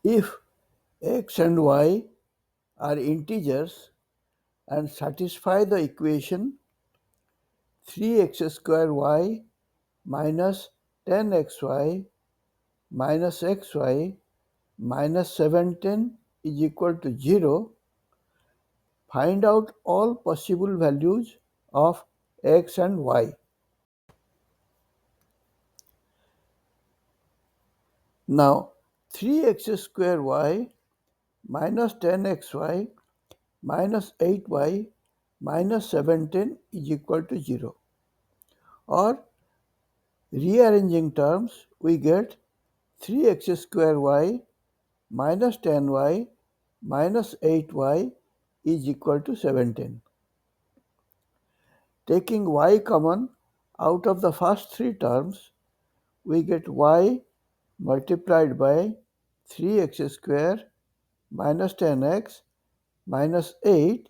If x and y are integers and satisfy the equation 3x square y minus 10xy minus xy minus 17 is equal to 0, find out all possible values of x and y. Now 3x square y minus 10xy minus 8y minus 17 is equal to 0. Or rearranging terms, we get 3x square y minus 10y minus 8y is equal to 17. Taking y common out of the first three terms, we get y multiplied by 3x square minus 10x minus 8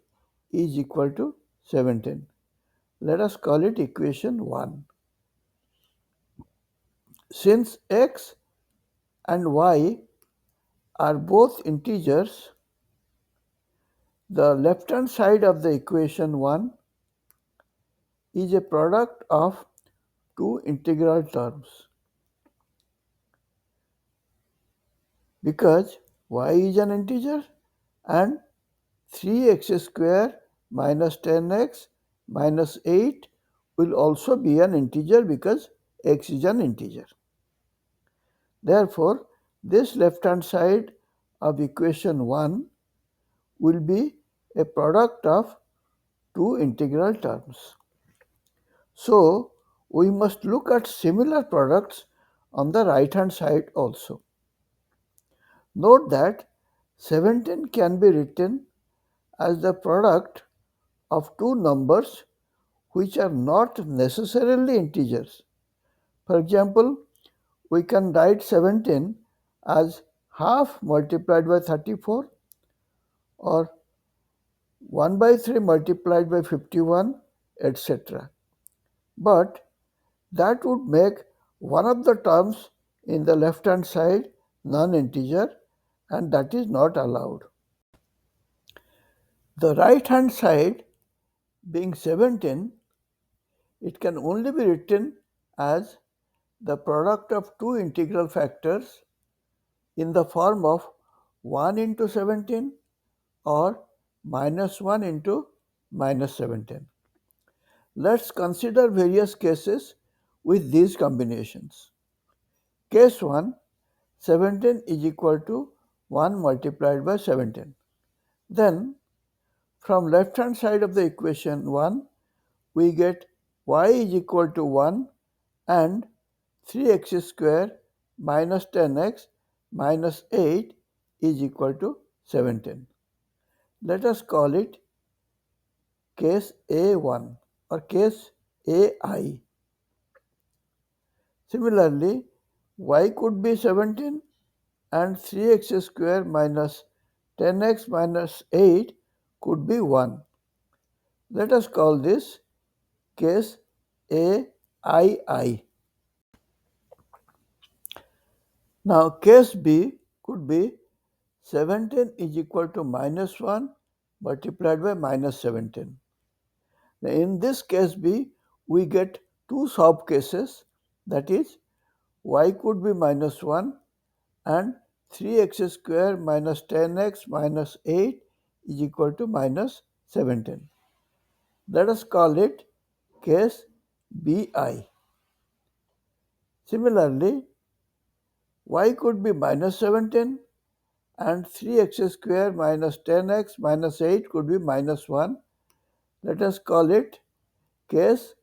is equal to 17. Let us call it equation 1. Since x and y are both integers, the left-hand side of the equation 1 is a product of two integral terms. Because y is an integer and 3x square minus 10x minus 8 will also be an integer because x is an integer. Therefore, this left-hand side of equation 1 will be a product of two integral terms. So, we must look at similar products on the right-hand side also. Note that 17 can be written as the product of two numbers which are not necessarily integers. For example, we can write 17 as half multiplied by 34 or 1 by 3 multiplied by 51, etc. But that would make one of the terms in the left-hand side non-integer, and that is not allowed. The right-hand side being 17, it can only be written as the product of two integral factors in the form of 1 into 17 or minus 1 into minus 17. Let's consider various cases with these combinations. Case 1, 17 is equal to 1 multiplied by 17. Then, from left-hand side of the equation 1, we get y is equal to 1 and 3x square minus 10x minus 8 is equal to 17. Let us call it case A1 or case AI. Similarly, y could be 17 and 3x square minus 10x minus 8 could be 1. Let us call this case AII. Now case B could be 17 is equal to minus 1 multiplied by minus 17. Now in this case B, we get two sub cases, that is y could be minus 1 and 3x square minus 10x minus 8 is equal to minus 17. Let us call it case BI. Similarly, y could be minus 17 and 3x square minus 10x minus 8 could be minus 1. Let us call it case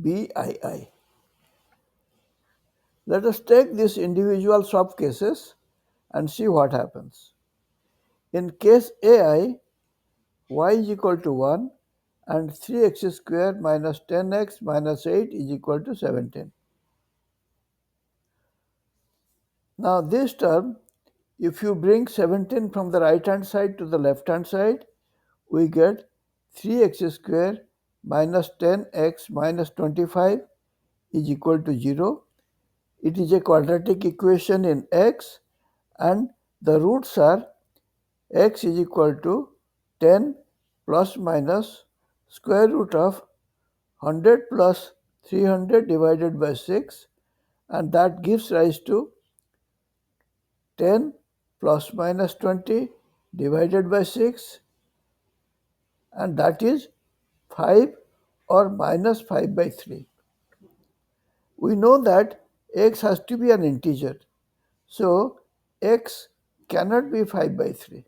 BII. Let us take these individual sub cases and see what happens. In case AI, y is equal to 1 and 3x square minus 10x minus 8 is equal to 17. Now this term, if you bring 17 from the right hand side to the left hand side, we get 3x square minus 10x minus 25 is equal to 0. It is a quadratic equation in x and the roots are x is equal to 10 plus minus square root of 100 plus 300 divided by 6, and that gives rise to 10 plus minus 20 divided by 6, and that is 5 or minus 5 by 3. We know that x has to be an integer, so x cannot be 5 by 3.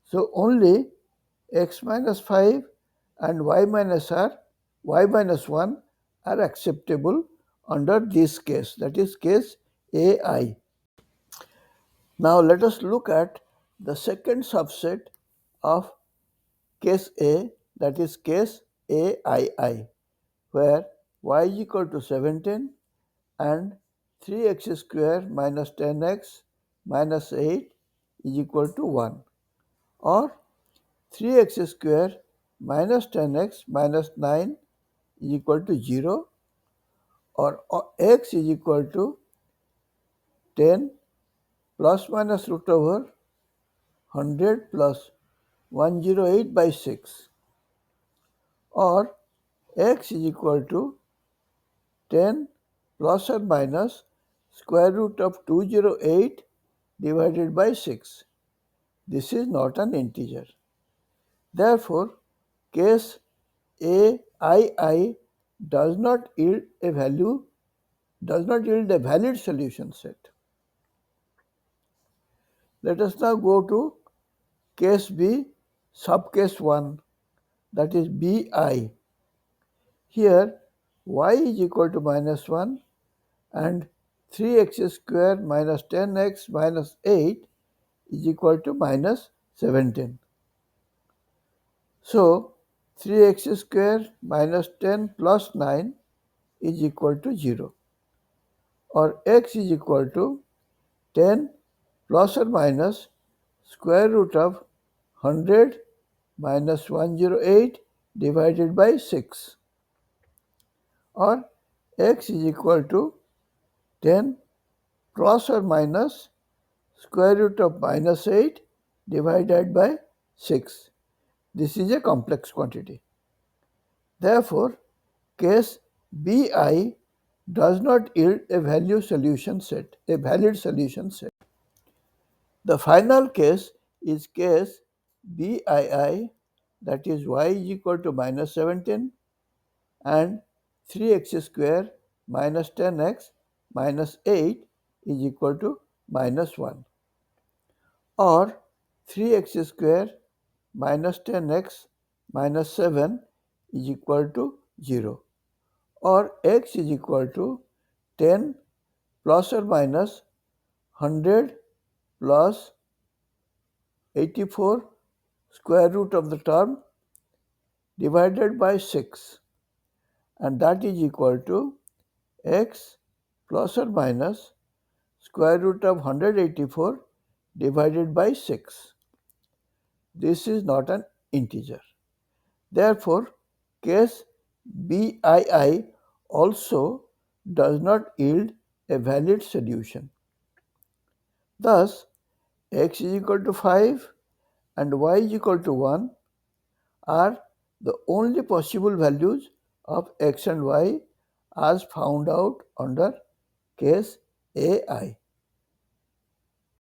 So only x minus 5 and y minus 1 are acceptable under this case, that is case AI. Now let us look at the second subset of case A, that is case AII, where y is equal to 17 and 3x square minus 10x minus 8 is equal to 1, or 3x square minus 10x minus 9 is equal to 0, or x is equal to 10 plus minus root over 100 plus 108 by 6, or x is equal to 10 plus or minus square root of 208 divided by 6. This is not an integer. Therefore, case AII does not yield a valid solution set. Let us now go to case B, subcase 1, that is BI. Here y is equal to minus 1 and 3x square minus 10x minus 8 is equal to minus 17. So 3x square minus 10 plus 9 is equal to 0, or x is equal to 10 plus or minus square root of 100 minus 108 divided by 6, or x is equal to 10 plus or minus square root of minus 8 divided by 6. This is a complex quantity. Therefore, case BI does not yield a valid solution set. The final case is case BII, that is y is equal to minus 17 and 3x square minus 10x minus 8 is equal to minus 1, or 3x square minus 10x minus 7 is equal to 0, or x is equal to 10 plus or minus 100 plus 84 square root of the term divided by 6, and that is equal to x plus or minus square root of 184 divided by 6. This is not an integer. Therefore, case BII also does not yield a valid solution. Thus, x is equal to 5 and y is equal to 1 are the only possible values of x and y as found out under case AI.